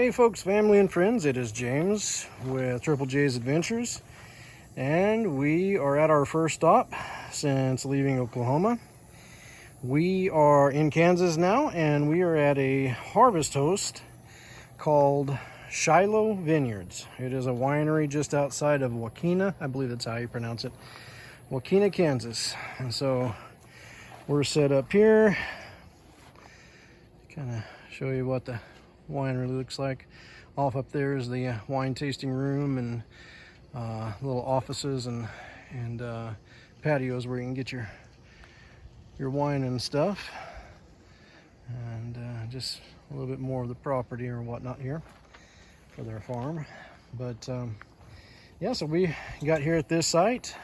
Hey folks, family and friends, it is James with Triple J's Adventures, and we are at our first stop since leaving Oklahoma. We are in Kansas now, and we are at a harvest host called Shiloh Vineyards. It is a winery just outside of Wakena, I believe that's how you pronounce it, Wakena, Kansas. And so we're set up here, kind of show you what the winery looks like. Off up there is the wine tasting room and little offices and patios where you can get your wine and stuff, and just a little bit more of the property or whatnot here for their farm. But yeah, so we got here at this site,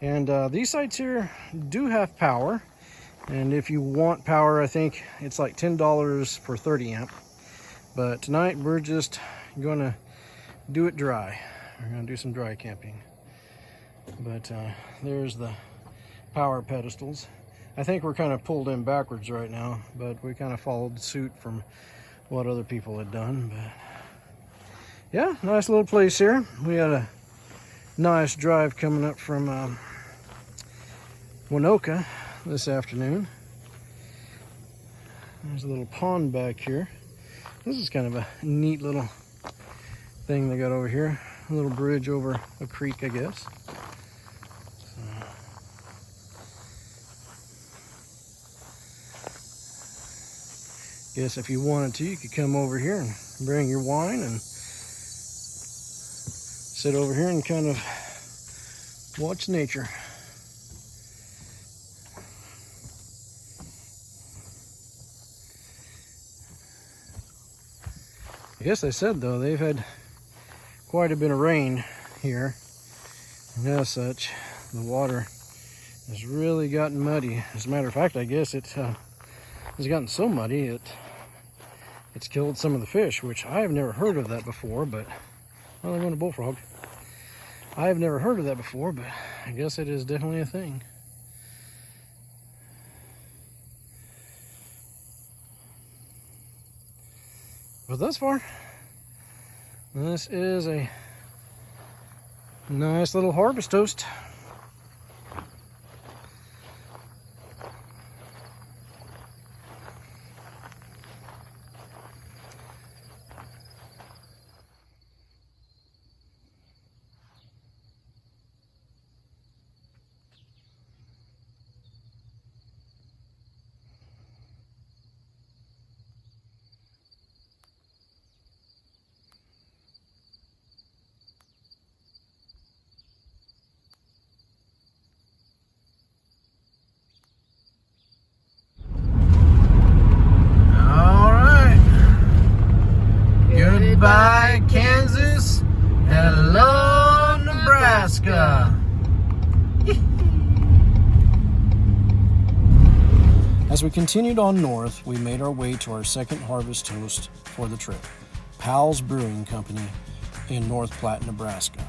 and these sites here do have power, and if you want power, I think it's like $10 for 30 amp. But tonight we're just gonna do it dry. We're gonna do some dry camping. But there's the power pedestals. I think we're kind of pulled in backwards right now, but we kind of followed suit from what other people had done. But yeah, nice little place here. We had a nice drive coming up from Winoka this afternoon. There's a little pond back here. This is kind of a neat little thing they got over here. A little bridge over a creek, I guess. So, guess if you wanted to, you could come over here and bring your wine and sit over here and kind of watch nature. I guess they said, though, they've had quite a bit of rain here, and as such, the water has really gotten muddy. As a matter of fact, I guess it has gotten so muddy it's killed some of the fish, which I have never heard of that before. But well, they want a bullfrog. I have never heard of that before, but I guess it is definitely a thing. But thus far, this is a nice little harvest toast. Goodbye, Kansas. Hello, Nebraska. As we continued on north, we made our way to our second harvest host for the trip, Powell's Brewing Company in North Platte, Nebraska.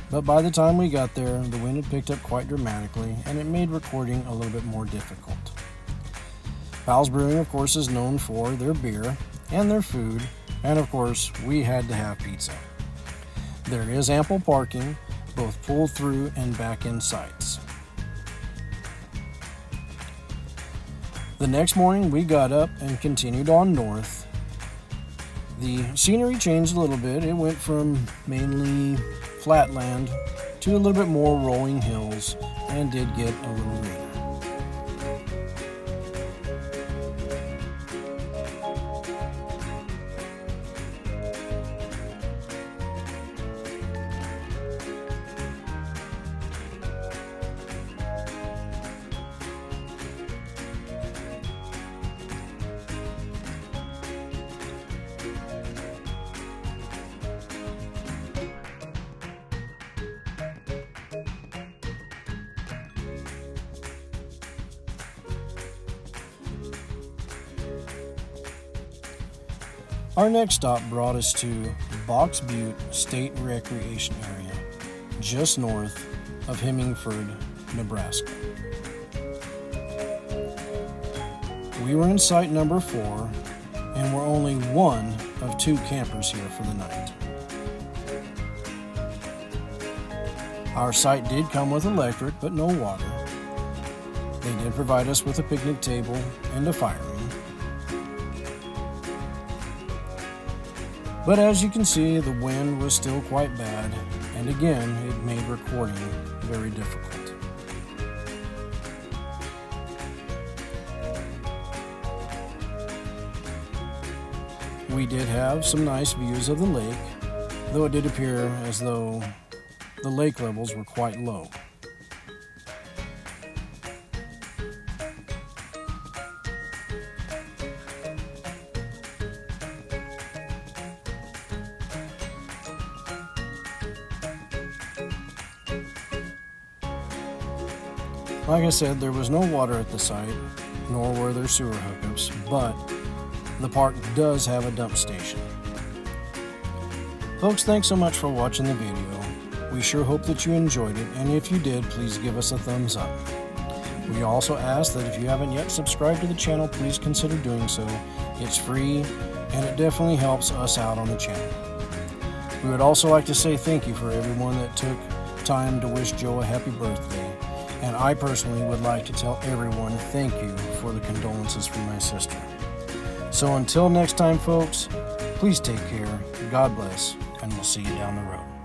But by the time we got there, the wind had picked up quite dramatically, and it made recording a little bit more difficult. Powell's Brewing, of course, is known for their beer and their food. And of course, we had to have pizza. There is ample parking, both pull-through and back-end sites. The next morning, we got up and continued on north. The scenery changed a little bit. It went from mainly flat land to a little bit more rolling hills, and did get a little greener. Our next stop brought us to Box Butte State Recreation Area, just north of Hemingford, Nebraska. We were in site number 4, and we're only one of 2 campers here for the night. Our site did come with electric, but no water. They did provide us with a picnic table and a fire room. But as you can see, the wind was still quite bad, and again, it made recording very difficult. We did have some nice views of the lake, though it did appear as though the lake levels were quite low. Like I said, there was no water at the site, nor were there sewer hookups, but the park does have a dump station. Folks, thanks so much for watching the video. We sure hope that you enjoyed it, and if you did, please give us a thumbs up. We also ask that if you haven't yet subscribed to the channel, please consider doing so. It's free, and it definitely helps us out on the channel. We would also like to say thank you for everyone that took time to wish Joe a happy birthday. And I personally would like to tell everyone thank you for the condolences from my sister. So until next time, folks, please take care, God bless, and we'll see you down the road.